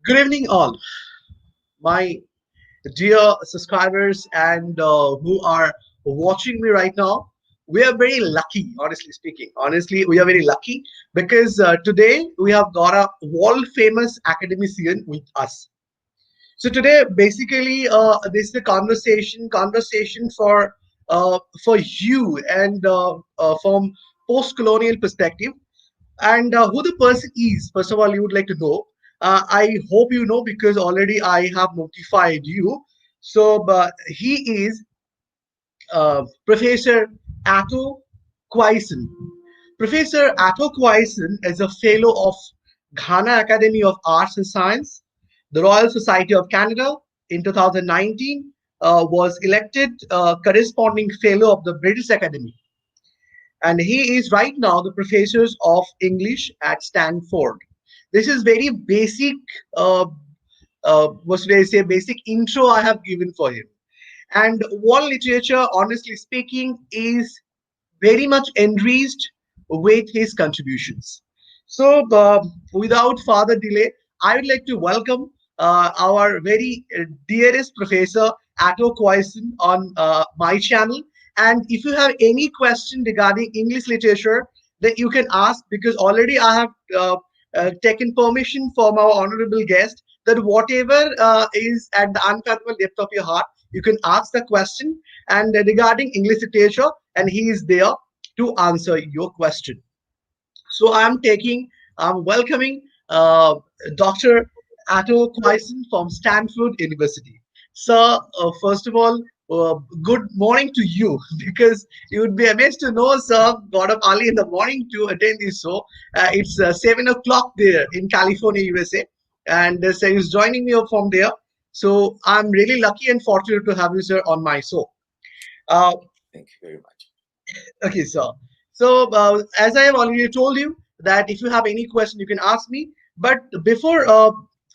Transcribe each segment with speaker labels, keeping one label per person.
Speaker 1: Good evening, all my dear subscribers and who are watching me right now. We are very lucky, honestly speaking. Honestly, we are very lucky because today we have got a world famous academician with us. So today, basically, this is a conversation for you and from post-colonial perspective and who the person is. First of all, you would like to know. I hope you know because already I have notified you. So he is Professor Ato Quayson. Professor Ato Quayson is a fellow of Ghana Academy of Arts and Science, the Royal Society of Canada. In 2019, was elected corresponding fellow of the British Academy, and he is right now the professor of English at Stanford. This is very basic, what should I say, basic intro I have given for him. And world literature, honestly speaking, is very much enriched with his contributions. So, without further delay, I would like to welcome our very dearest professor, Ato Quayson, on my channel. And if you have any question regarding English literature, that you can ask because already I have taken permission from our honorable guest that whatever is at the unfathomable depth of your heart, you can ask the question and regarding English literature, and he is there to answer your question. So I'm welcoming Dr. Ato Quayson from Stanford University. Sir, first of all, good morning to you because you would be amazed to know, sir, got up early in the morning to attend this show. It's 7 o'clock there in California, USA, and so he's joining me up from there. So I'm really lucky and fortunate to have you, sir, on my show. Uh,
Speaker 2: Thank you very much.
Speaker 1: Okay, so as I have already told you that if you have any question, you can ask me. But before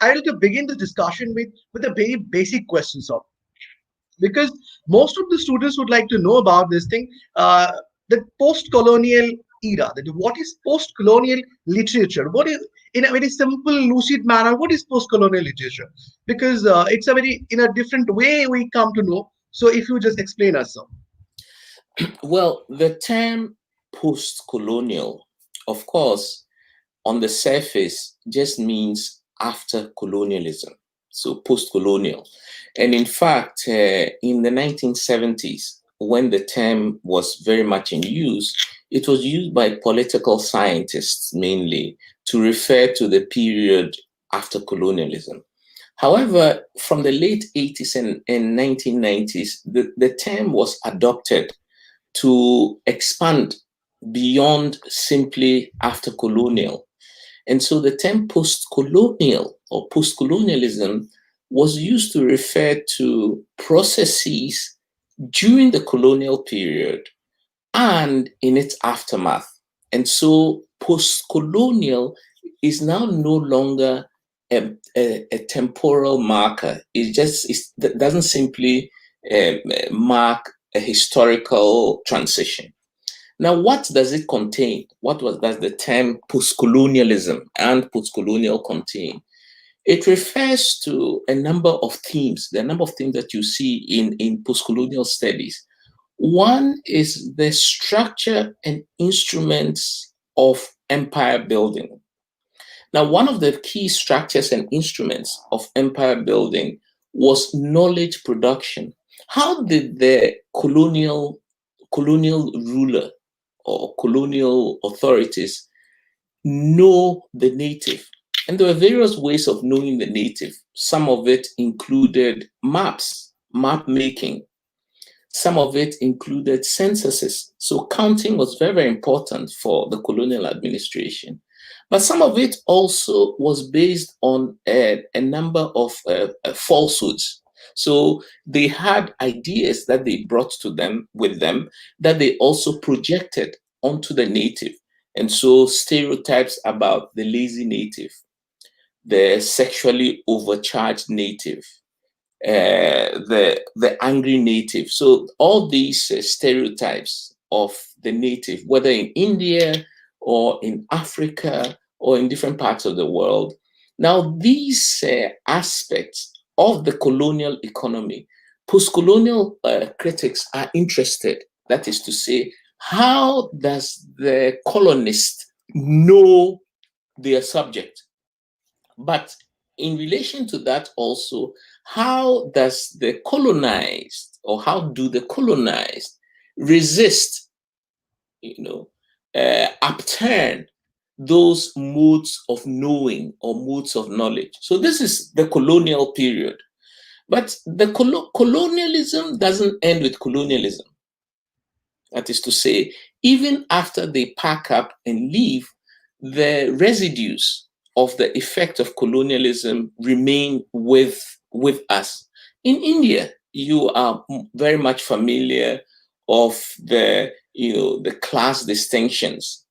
Speaker 1: I will to begin the discussion with a very basic question, so because most of the students would like to know about this thing, the post-colonial era. That what is post-colonial literature? What is, in a very simple, lucid manner, what is post-colonial literature? Because it's a very in a different way we come to know. So if you just explain us, so.
Speaker 2: Well, the term post colonial, of course, on the surface just means after colonialism. So post colonial. And in fact, in the 1970s, when the term was very much in use, it was used by political scientists mainly to refer to the period after colonialism. However, from the late 80s and 1990s, the term was adopted to expand beyond simply after colonial. And so the term post colonial or post colonialism was used to refer to processes during the colonial period and in its aftermath. And so post colonial is now no longer a temporal marker. It doesn't simply mark a historical transition. Now, what does it contain? Does the term post-colonialism and post-colonial contain? It refers to a number of themes, the number of themes that you see in post-colonial studies. One is the structure and instruments of empire building. Now, one of the key structures and instruments of empire building was knowledge production. How did the colonial ruler or colonial authorities know the native? And there were various ways of knowing the native. Some of it included maps, map making. Some of it included censuses. So counting was very, very important for the colonial administration. But some of it also was based on a number of falsehoods. So they had ideas that they brought to them with them that they also projected onto the native. And so stereotypes about the lazy native, the sexually overcharged native, the angry native. So all these stereotypes of the native, whether in India or in Africa or in different parts of the world, Now, these aspects of the colonial economy, post-colonial critics are interested. That is to say, how does the colonist know their subject? But in relation to that also, how does the colonized, or how do the colonized resist, upturn those modes of knowing or modes of knowledge? So this is the colonial period. But the colonialism doesn't end with colonialism. That is to say, even after they pack up and leave, the residues of the effect of colonialism remain with us. In India, you are very much familiar of the class distinctions,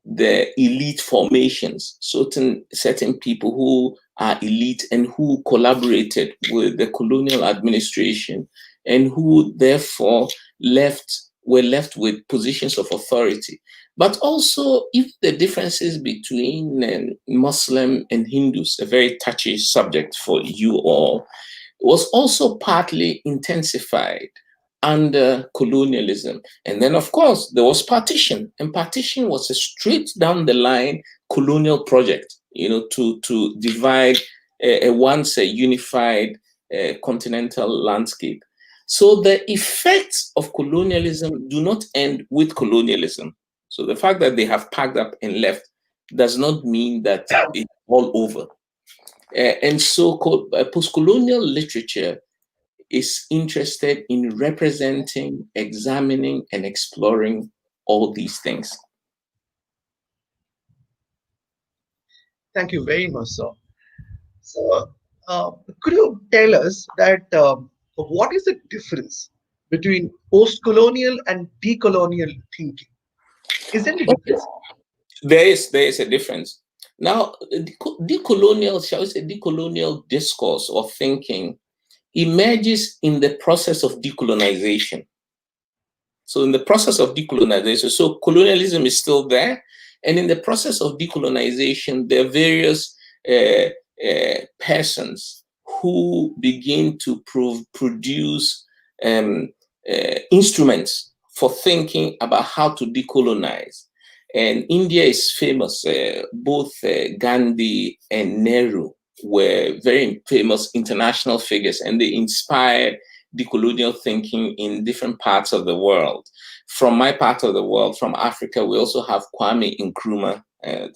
Speaker 2: the elite formations, certain people who are elite and who collaborated with the colonial administration and who therefore were left with positions of authority. But also, if the differences between Muslim and Hindus, a very touchy subject for you all, was also partly intensified under colonialism. And then, of course, there was partition, and partition was a straight down the line colonial project, to divide a once a unified continental landscape. So the effects of colonialism do not end with colonialism. So the fact that they have packed up and left does not mean that it's all over. And so post-colonial literature is interested in representing, examining, and exploring all these things.
Speaker 1: Thank you very much, sir. So, could you tell us that what is the difference between post-colonial and decolonial thinking? Is there any
Speaker 2: Okay.
Speaker 1: difference?
Speaker 2: There is a difference. Now, decolonial, shall we say, decolonial discourse or thinking emerges in the process of decolonization. So, in the process of decolonization, so colonialism is still there, and in the process of decolonization, there are various persons who begin to produce instruments for thinking about how to decolonize. And India is famous. Both Gandhi and Nehru were very famous international figures, and they inspired decolonial thinking in different parts of the world. From my part of the world, from Africa, we also have Kwame Nkrumah,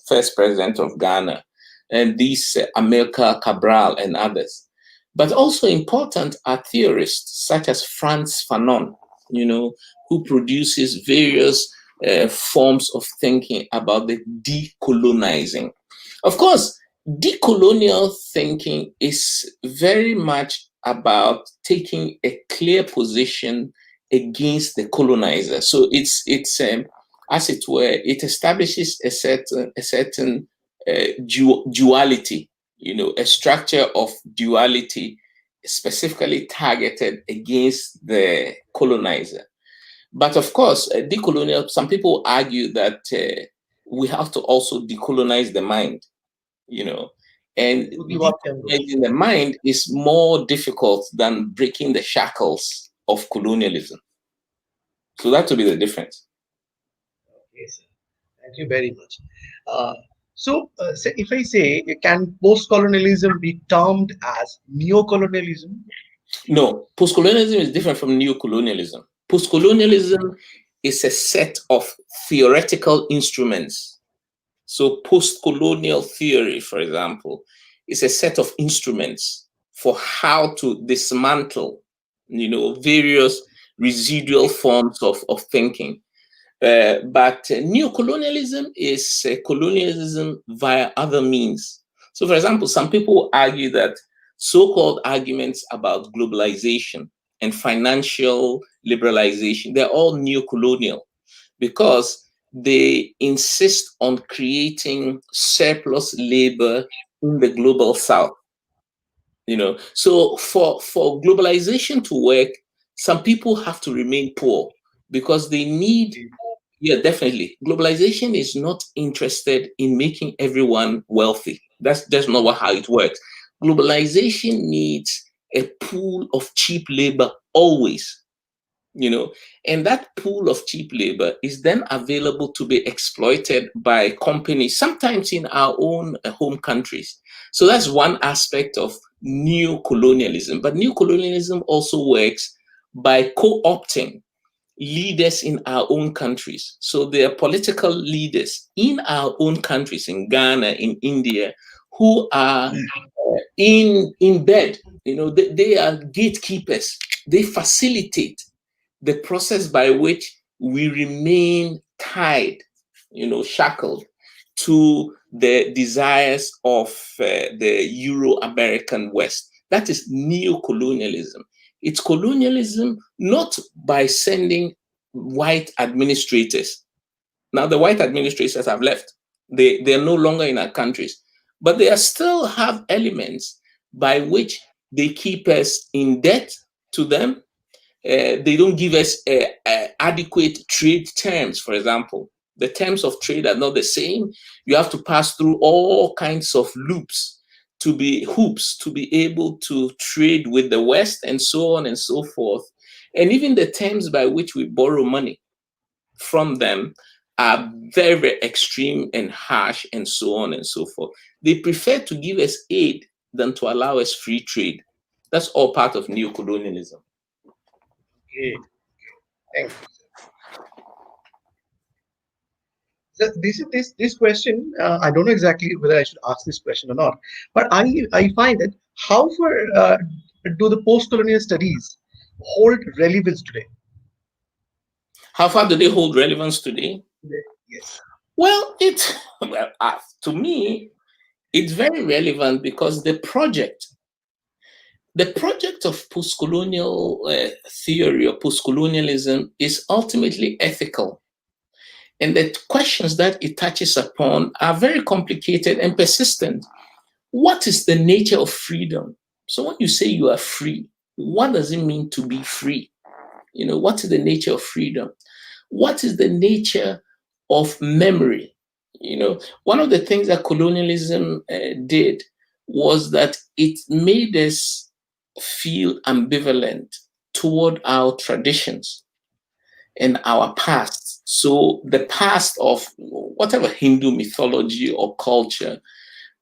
Speaker 2: first president of Ghana, and these Amilcar Cabral and others. But also important are theorists such as Frantz Fanon, who produces various forms of thinking about the decolonizing. Of course, decolonial thinking is very much about taking a clear position against the colonizer. So it's as it were, it establishes a certain duality, a structure of duality specifically targeted against the colonizer. But of course, decolonial, some people argue that we have to also decolonize the mind, and
Speaker 1: What can go?
Speaker 2: decolonizing the mind is more difficult than breaking the shackles of colonialism. So that would be the difference.
Speaker 1: Yes, sir. Thank you very much. Uh, so, if I say, can post-colonialism be termed as neocolonialism?
Speaker 2: No, postcolonialism is different from neocolonialism. Postcolonialism is a set of theoretical instruments. So, post-colonial theory, for example, is a set of instruments for how to dismantle, various residual forms of thinking. But neocolonialism is colonialism via other means. So, for example, some people argue that so-called arguments about globalization and financial liberalization, they're all neocolonial because they insist on creating surplus labor in the global south. So for globalization to work, some people have to remain poor because they need Yeah, definitely. Globalization is not interested in making everyone wealthy. That's not how it works. Globalization needs a pool of cheap labor always, and that pool of cheap labor is then available to be exploited by companies, sometimes in our own home countries. So that's one aspect of neocolonialism. But neocolonialism also works by co-opting leaders in our own countries. So there are political leaders in our own countries, in Ghana, in India, who are in bed. They are gatekeepers. They facilitate the process by which we remain tied, shackled to the desires of the Euro-American West. That is neo-colonialism. It's colonialism not by sending white administrators. Now, the white administrators have left. They're no longer in our countries, but they are still have elements by which they keep us in debt to them. They don't give us adequate trade terms, for example. The terms of trade are not the same. You have to pass through all kinds of hoops to be able to trade with the West, and so on and so forth. And even the terms by which we borrow money from them are very, very extreme and harsh, and so on and so forth. They prefer to give us aid than to allow us free trade. That's all part of neocolonialism.
Speaker 1: Okay, thank you. This question, I don't know exactly whether I should ask this question or not, but I find that how far do the post-colonial studies hold relevance today?
Speaker 2: How far do they hold relevance today?
Speaker 1: Yes.
Speaker 2: Well, to me, it's very relevant because the project of post-colonial theory or post-colonialism is ultimately ethical. And the questions that it touches upon are very complicated and persistent. What is the nature of freedom? So when you say you are free, what does it mean to be free? What is the nature of freedom? What is the nature of memory? One of the things that colonialism did was that it made us feel ambivalent toward our traditions and our past. So the past of whatever Hindu mythology or culture,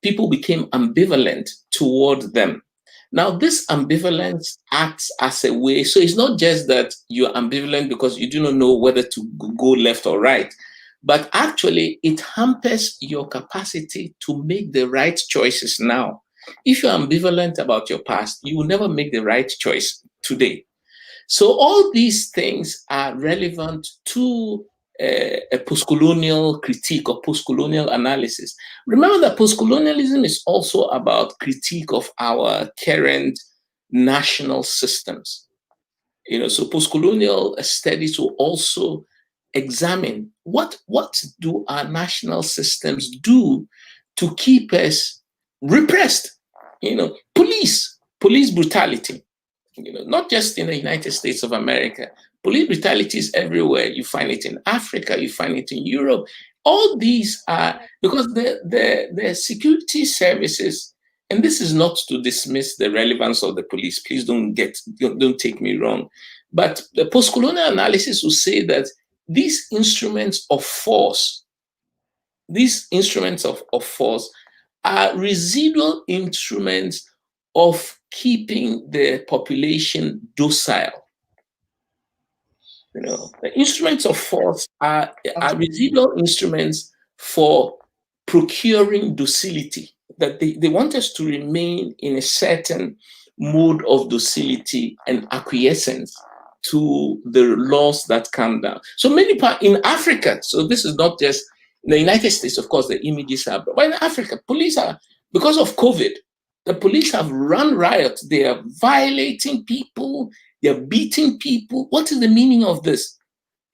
Speaker 2: people became ambivalent toward them. Now, this ambivalence acts as a way. So it's not just that you're ambivalent because you do not know whether to go left or right, but actually it hampers your capacity to make the right choices now. If you're ambivalent about your past, you will never make the right choice today. So all these things are relevant to a postcolonial critique or postcolonial analysis. Remember that postcolonialism is also about critique of our current national systems. So postcolonial studies will also examine what do our national systems do to keep us repressed. Police brutality, not just in the United States of America. Police brutality is everywhere. You find it in Africa, you find it in Europe. All these are because the security services, and this is not to dismiss the relevance of the police. Please don't take me wrong. But the postcolonial analysis will say that these instruments of force, are residual instruments of keeping the population docile. The instruments of force are residual instruments for procuring docility, that they want us to remain in a certain mode of docility and acquiescence to the laws that come down. So many parts in Africa, so this is not just in the United States, of course, the images are, but in Africa, police are, because of COVID, the police have run riot. They are violating people. They are beating people. What is the meaning of this?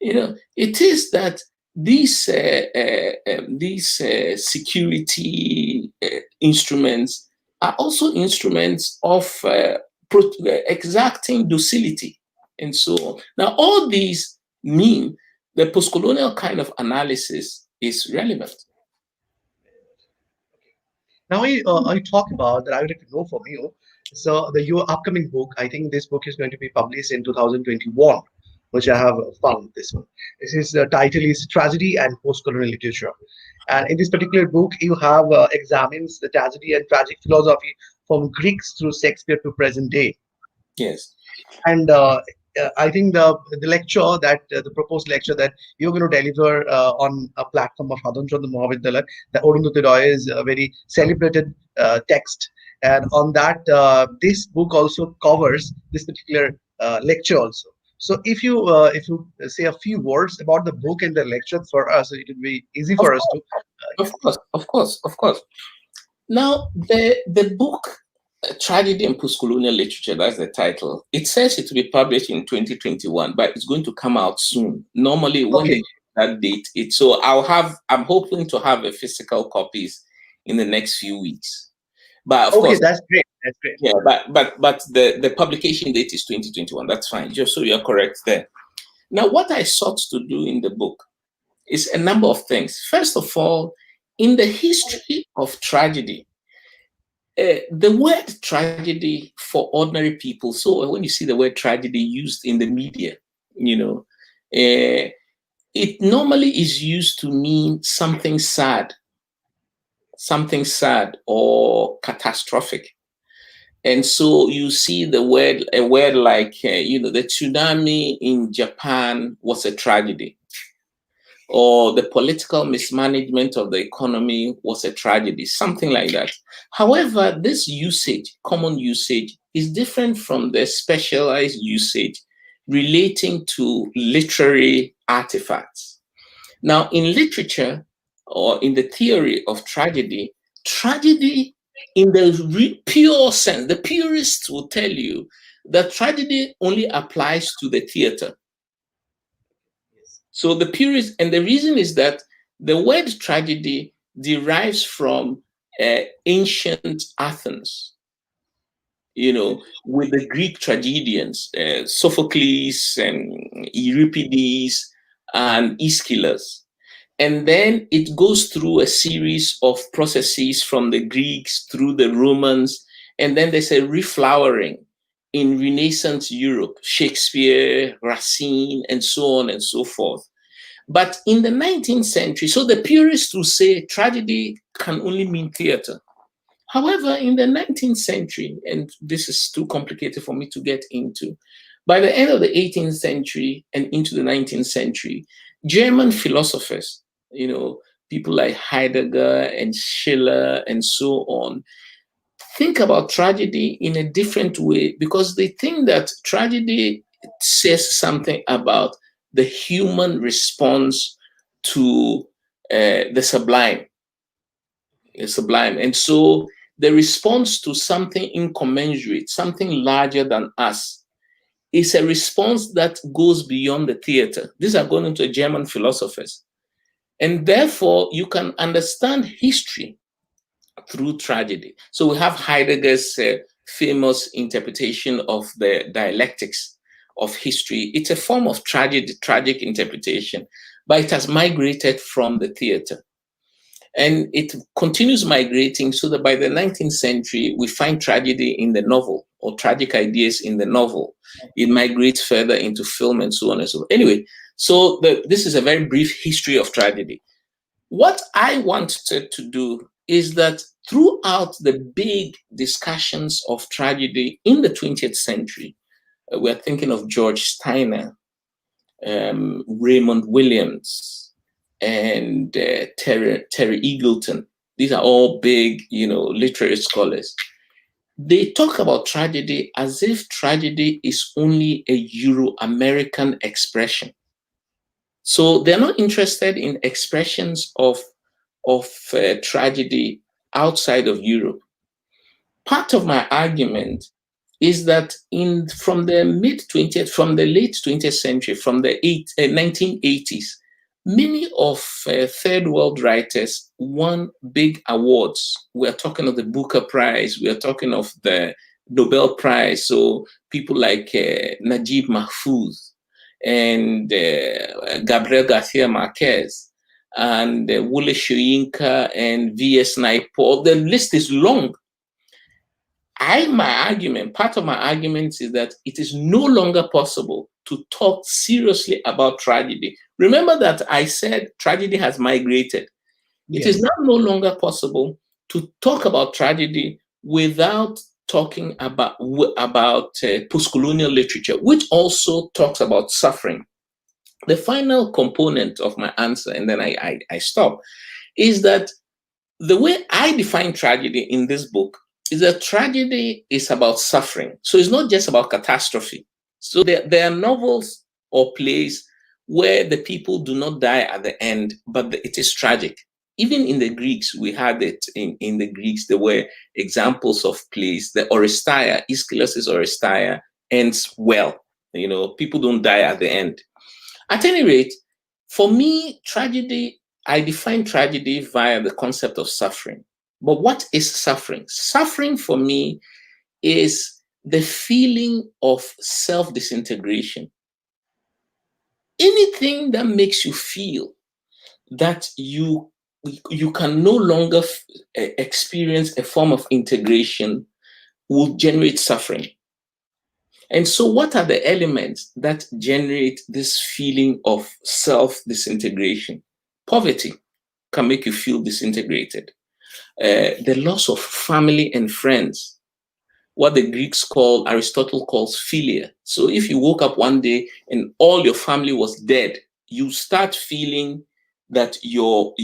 Speaker 2: It is that these security instruments are also instruments of exacting docility and so on. Now, all these mean the postcolonial kind of analysis is relevant.
Speaker 1: Now I talk about that I would like to know from you. So your upcoming book, I think this book is going to be published in 2021, which I have found this one. This is the title is Tragedy and Postcolonial Literature. And in this particular book, you have examines the tragedy and tragic philosophy from Greeks through Shakespeare to present day.
Speaker 2: Yes.
Speaker 1: And I think the lecture that the proposed lecture that you're going to deliver on a platform of Hadon Chandra Mahavidyalaya, the Arundhati Roy is a very celebrated text, and on that this book also covers this particular lecture also. So if you say a few words about the book and the lecture for us, it will be easy
Speaker 2: Of
Speaker 1: for us to.
Speaker 2: course, of course, of course, of course. Now, the book Tragedy and Postcolonial Literature, that's the title. It says it will be published in 2021, but it's going to come out soon. Normally, when
Speaker 1: Okay,
Speaker 2: they that date, I'm hoping to have a physical copies in the next few weeks. But of
Speaker 1: okay,
Speaker 2: course,
Speaker 1: that's great. That's great.
Speaker 2: yeah, but the publication date is 2021. That's fine. Just so you're correct there. Now, what I sought to do in the book is a number of things. First of all, in the history of tragedy, the word tragedy for ordinary people. So when you see the word tragedy used in the media, you know, it normally is used to mean something sad or catastrophic. And so you see a word like, the tsunami in Japan was a tragedy, or the political mismanagement of the economy was a tragedy, something like that. However, this usage, common usage, is different from the specialized usage relating to literary artifacts. Now, in literature or in the theory of tragedy, tragedy in the pure sense, the purists will tell you that tragedy only applies to the theater. So the purist, and the reason is that the word tragedy derives from ancient Athens, with the Greek tragedians, Sophocles and Euripides and Aeschylus. And then it goes through a series of processes from the Greeks through the Romans. And then there's a reflowering in Renaissance Europe, Shakespeare, Racine, and so on and so forth. But in the 19th century, so the purists will say tragedy can only mean theater. However, in the 19th century, and this is too complicated for me to get into, by the end of the 18th century and into the 19th century, German philosophers, people like Heidegger and Schiller and so on, think about tragedy in a different way because they think that tragedy says something about the human response to the sublime. The sublime. And so the response to something incommensurate, something larger than us, is a response that goes beyond the theater. These are going into German philosophers. And therefore, you can understand history through tragedy. So we have Heidegger's famous interpretation of the dialectics of history. It's a form of tragic interpretation, but it has migrated from the theater. And it continues migrating so that by the 19th century, we find tragedy in the novel or tragic ideas in the novel. It migrates further into film and so on and so forth. Anyway, so this is a very brief history of tragedy. What I wanted to do is that throughout the big discussions of tragedy in the 20th century, we're thinking of George Steiner, Raymond Williams, and Terry Eagleton. These are all big, literary scholars. They talk about tragedy as if tragedy is only a Euro-American expression. So they're not interested in expressions of tragedy outside of Europe. Part of my argument is that from the late 20th century, from the 1980s, many of third world writers won big awards. We're talking of the Booker Prize, we are talking of the Nobel Prize. So people like Najib Mahfouz and Gabriel Garcia Marquez, and Wole Soyinka, and V.S. Naipaul. The list is long. Part of my argument is that it is no longer possible to talk seriously about tragedy. Remember that I said tragedy has migrated. It is
Speaker 1: Yes.
Speaker 2: now no longer possible to talk about tragedy without talking about postcolonial literature, which also talks about suffering. The final component of my answer, and then I stop, is that the way I define tragedy in this book is that tragedy is about suffering. So it's not just about catastrophe. So there are novels or plays where the people do not die at the end, but it is tragic. Even in the Greeks, we had it in the Greeks, there were examples of plays. The Oresteia, Aeschylus' Oresteia ends well. People don't die at the end. At any rate, for me, tragedy, I define tragedy via the concept of suffering. But what is suffering? Suffering for me is the feeling of self disintegration. Anything that makes you feel that you can no longer experience a form of integration will generate suffering. And so, what are the elements that generate this feeling of self disintegration? Poverty can make you feel disintegrated. The loss of family and friends, what the Aristotle calls philia. So, if you woke up one day and all your family was dead, you start feeling that your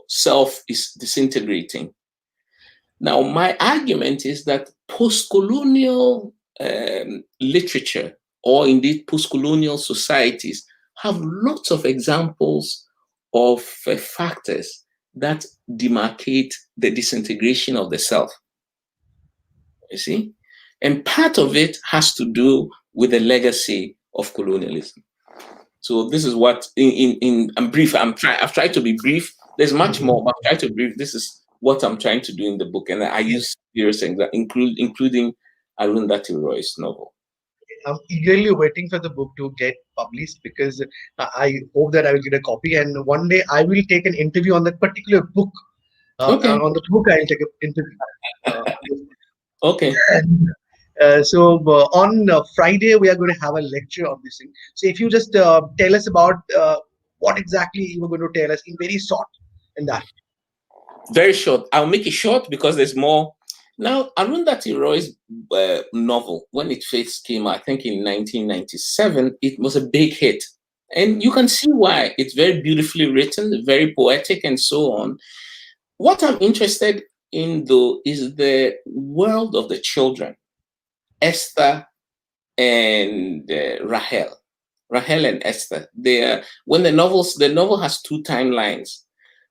Speaker 2: self is disintegrating. Now, my argument is that post-colonial literature, or indeed post-colonial societies, have lots of examples of factors that demarcate the disintegration of the self. You see? And part of it has to do with the legacy of colonialism. So this is what, in brief, I've tried to be brief. There's much
Speaker 1: Mhm.
Speaker 2: more, but I've tried to be brief. This is what I'm trying to do in the book, and I use various things, including Arundhati Roy's novel.
Speaker 1: I'm eagerly waiting for the book to get published because I hope that I will get a copy, and one day I will take an interview on that particular book.
Speaker 2: Okay,
Speaker 1: On the book, I'll take an interview. Yes.
Speaker 2: okay.
Speaker 1: And, on Friday, we are going to have a lecture on this thing. So if you just tell us about what exactly you were going to tell us in very short in that.
Speaker 2: Very short. I'll make it short because there's more. Now, Arundhati Roy's novel, when it first came out, I think in 1997, it was a big hit. And you can see why. It's very beautifully written, very poetic, and so on. What I'm interested in, though, is the world of the children, Esther and Rahel. Rahel and Esther. They are, when the novel has two timelines.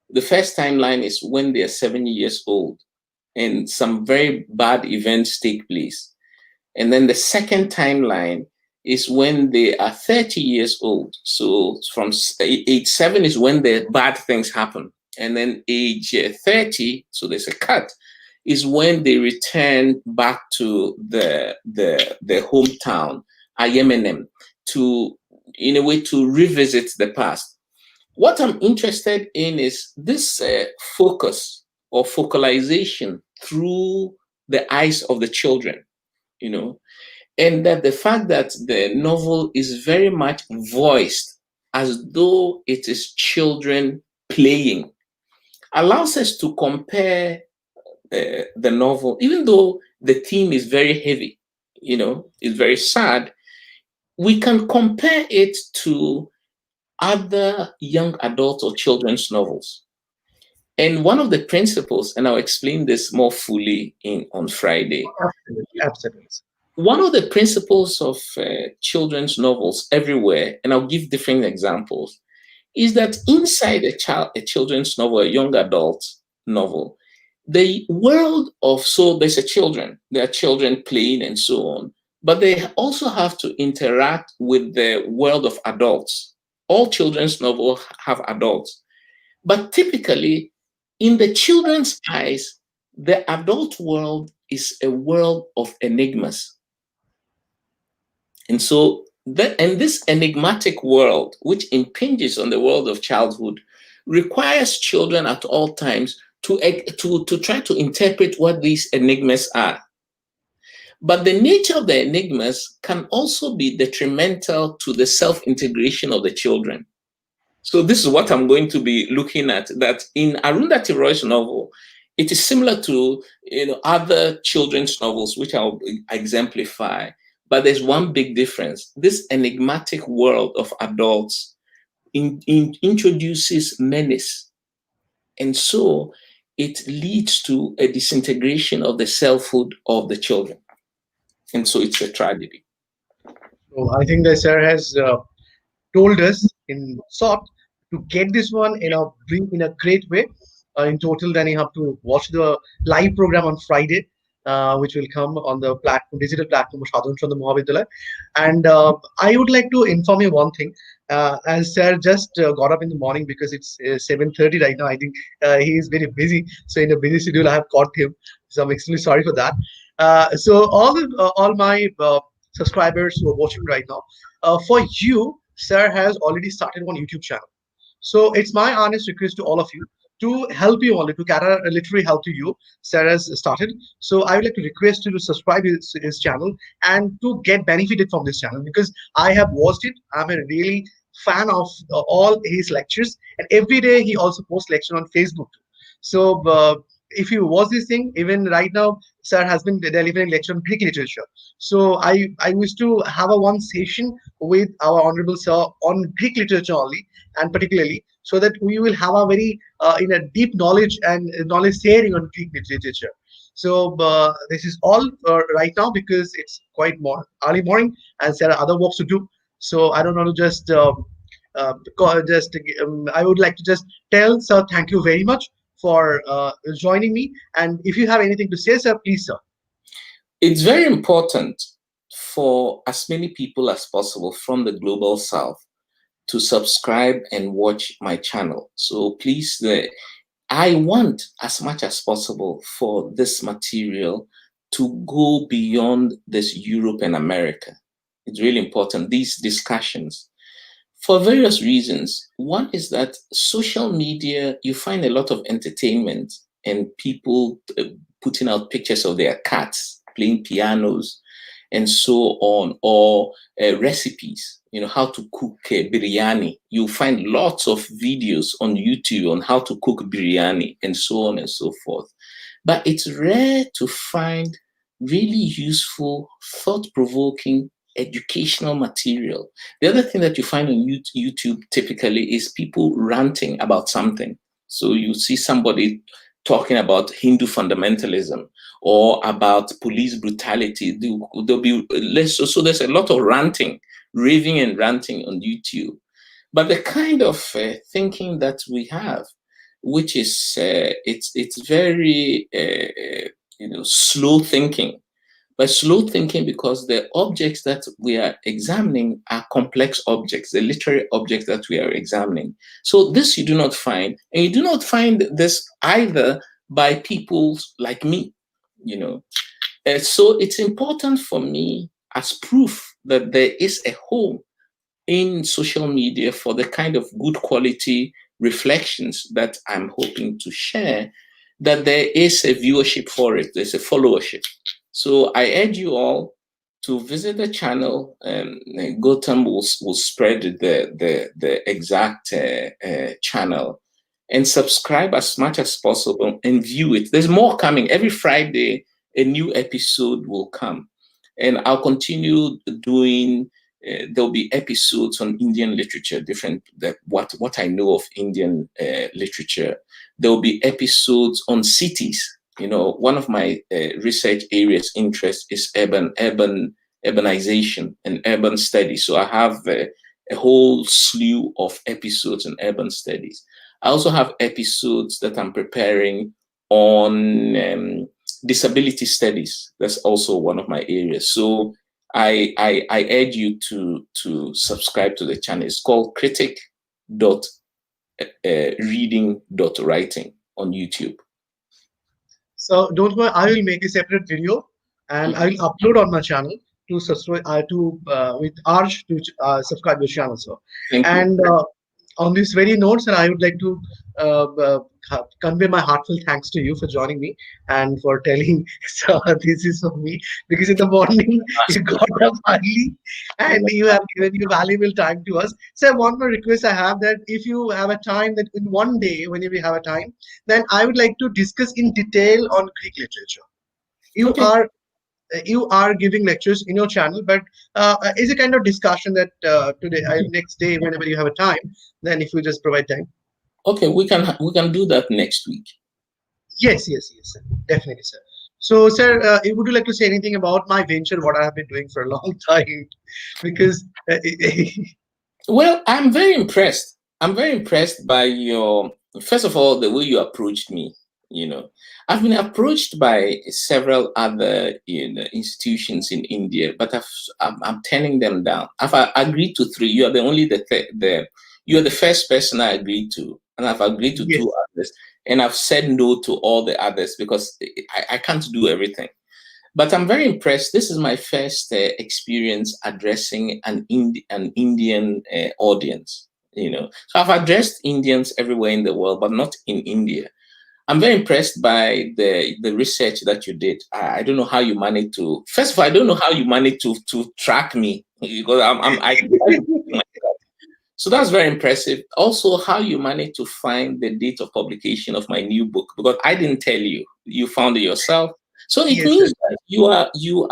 Speaker 2: The first timeline is when they are 7 years old and some very bad events take place. And then the second timeline is when they are 30 years old. So from age 7 is when the bad things happen. And then age 30, so there's a cut, is when they return back to the hometown, Yemenem, to in a way to revisit the past. What I'm interested in is this focus or focalization through the eyes of the children, you know, and that the fact that the novel is very much voiced as though it is children playing allows us to compare the novel, even though the theme is very heavy, it's very sad. We can compare it to other young adult or children's novels. And one of the principles, and I'll explain this more fully on Friday,
Speaker 1: Absolutely, absolutely.
Speaker 2: one of the principles of children's novels everywhere, and I'll give different examples, is that inside a children's novel, a young adult novel, the world of, so there's there are children playing and so on, but they also have to interact with the world of adults. All children's novels have adults, but typically in the children's eyes, the adult world is a world of enigmas. And so And this enigmatic world, which impinges on the world of childhood, requires children at all times to try to interpret what these enigmas are. But the nature of the enigmas can also be detrimental to the self-integration of the children. So this is what I'm going to be looking at, that in Arundhati Roy's novel, it is similar to other children's novels, which I'll exemplify. But there's one big difference. This enigmatic world of adults introduces menace. And so it leads to a disintegration of the selfhood of the children. And so it's a tragedy.
Speaker 1: So I think that sir has told us in short to get this one in a great way. In total, then you have to watch the live program on Friday, which will come on the platform, digital platform of Sadhan Chandra Mahavidyalaya. And I would like to inform you one thing. As sir just got up in the morning because it's 7:30 right now. I think he is very busy. So in a busy schedule, I have caught him. So I'm extremely sorry for that. So all my subscribers who are watching right now, for you, sir has already started one YouTube channel. So it's my honest request to all of you to help you only to cater a literary help to you. Sir has started. So I would like to request you to subscribe his channel and to get benefited from this channel because I have watched it. I'm a really fan of all his lectures, and every day he also posts lecture on Facebook. So if you watch this thing, even right now, sir has been delivering lecture on Greek literature. So I used to have a one session with our honorable sir on Greek literature only, and particularly so that we will have a very in a deep knowledge and knowledge sharing on Greek literature. So this is all right now because it's quite more early morning and there are other works to do. So I don't want to just I would like to just tell sir thank you very much for joining me. And if you have anything to say, sir, please, sir.
Speaker 2: It's very important for as many people as possible from the global south to subscribe and watch my channel. So please, I want as much as possible for this material to go beyond this Europe and America. It's really important, these discussions, for various reasons. One is that social media, you find a lot of entertainment and people putting out pictures of their cats playing pianos and so on, or recipes, how to cook biryani. You find lots of videos on YouTube on how to cook biryani and so on and so forth. But it's rare to find really useful, thought-provoking, educational material. The other thing that you find on YouTube typically is people ranting about something. So you see somebody talking about Hindu fundamentalism or about police brutality. There'll be less. So there's a lot of ranting, raving and ranting on YouTube. But the kind of thinking that we have, which is it's very slow thinking. But slow thinking because the objects that we are examining are complex objects, the literary objects that we are examining. So this you do not find, and you do not find this either by people like me, So it's important for me as proof that there is a home in social media for the kind of good quality reflections that I'm hoping to share, that there is a viewership for it, there's a followership. So I urge you all to visit the channel. Gautam will spread the exact channel and subscribe as much as possible and view it. There's more coming. Every Friday, a new episode will come. And I'll continue doing, there'll be episodes on Indian literature, what I know of Indian literature. There'll be episodes on cities. One of my research areas interest is urbanization and urban studies. So I have a whole slew of episodes on urban studies. I also have episodes that I'm preparing on disability studies. That's also one of my areas. So I urge you to subscribe to the channel. It's called critic.reading.writing on YouTube.
Speaker 1: So don't worry, I will make a separate video and I will upload on my channel. with Arj to subscribe your channel, sir.
Speaker 2: Thank you.
Speaker 1: And on this very note, sir, I would like to uh, uh, convey my heartfelt thanks to you for joining me and for telling sir this is for me, because in the morning you got up early and you have given your valuable time to us. So one more request I have, that if you have a time, that in one day whenever you have a time, then I would like to discuss in detail on Greek literature. You
Speaker 2: Okay.
Speaker 1: are you are giving lectures in your channel, but is a kind of discussion that today, next day, whenever you have a time, then if you just provide time.
Speaker 2: Okay, we can do that next week.
Speaker 1: Yes, yes, yes, sir. Definitely, sir. So, sir, would you like to say anything about my venture, what I have been doing for a long time? Because,
Speaker 2: Well, I'm very impressed. I'm very impressed by your, first of all, the way you approached me. You know, I've been approached by several other institutions in India, but I'm turning them down. I've agreed to three. You are the only you are the first person I agreed to, and I've agreed to two
Speaker 1: yes,
Speaker 2: others, and I've said no to all the others because I can't do everything. But I'm very impressed. This is my first experience addressing an Indian audience. So I've addressed Indians everywhere in the world, but not in India. I'm very impressed by the research that you did. I don't know how you managed to. First of all, I don't know how you managed to track me because so that's very impressive. Also, how you managed to find the date of publication of my new book, because I didn't tell you. You found it yourself. So it
Speaker 1: yes, sir.
Speaker 2: means that you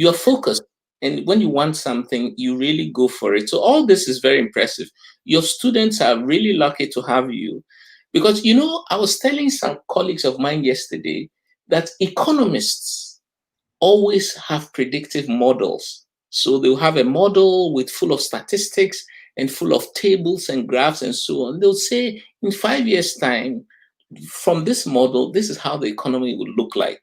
Speaker 2: are focused, and when you want something, you really go for it. So all this is very impressive. Your students are really lucky to have you, because I was telling some colleagues of mine yesterday that economists always have predictive models. So they'll have a model with full of statistics and full of tables and graphs and so on. They'll say in 5 years' time, from this model, this is how the economy will look like.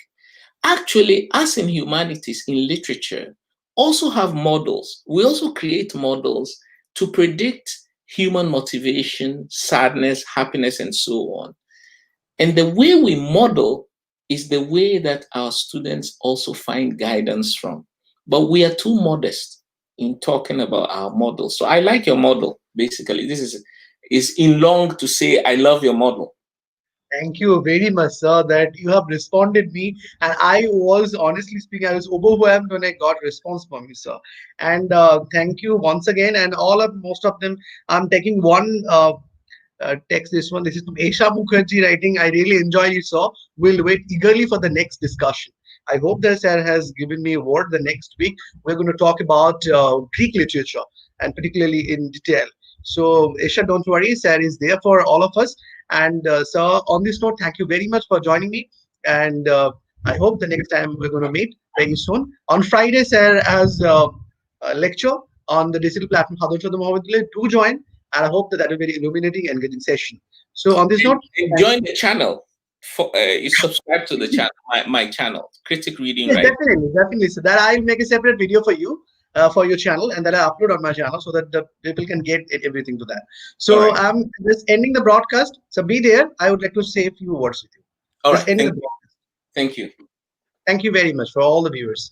Speaker 2: Actually, us in humanities, in literature, also have models. We also create models to predict human motivation, sadness, happiness, and so on. And the way we model is the way that our students also find guidance from. But we are too modest in talking about our model. So I like your model, basically. This is in long to say I love your model.
Speaker 1: Thank you very much, sir, that you have responded me. And I was, honestly speaking, I was overwhelmed when I got response from you, sir. And thank you once again. And most of them, I'm taking one text, this one. This is from Esha Mukherjee writing. I really enjoyed it, so we'll wait eagerly for the next discussion. I hope that sir has given me a word. The next week we're going to talk about Greek literature, and particularly in detail. So Esha, don't worry, sir is there for all of us. And sir, on this note, thank you very much for joining me. And I hope the next time we're going to meet very soon. On Friday, sir has a lecture on the digital platform Hadochada Mohammed. Do join, and I hope that will be very illuminating and getting session. So on this note,
Speaker 2: And join the channel. You subscribe to the channel, my channel, Critic Reading
Speaker 1: yes,
Speaker 2: Right.
Speaker 1: definitely, definitely. So that I'll make a separate video for you for your channel, and that I upload on my channel so that the people can get everything to that.
Speaker 2: All
Speaker 1: So
Speaker 2: right.
Speaker 1: I'm just ending the broadcast. So be there. I would like to say a few words with you.
Speaker 2: All
Speaker 1: Just
Speaker 2: right.
Speaker 1: ending
Speaker 2: Thank
Speaker 1: the
Speaker 2: you.
Speaker 1: broadcast.
Speaker 2: Thank you.
Speaker 1: Thank you very much for all the viewers.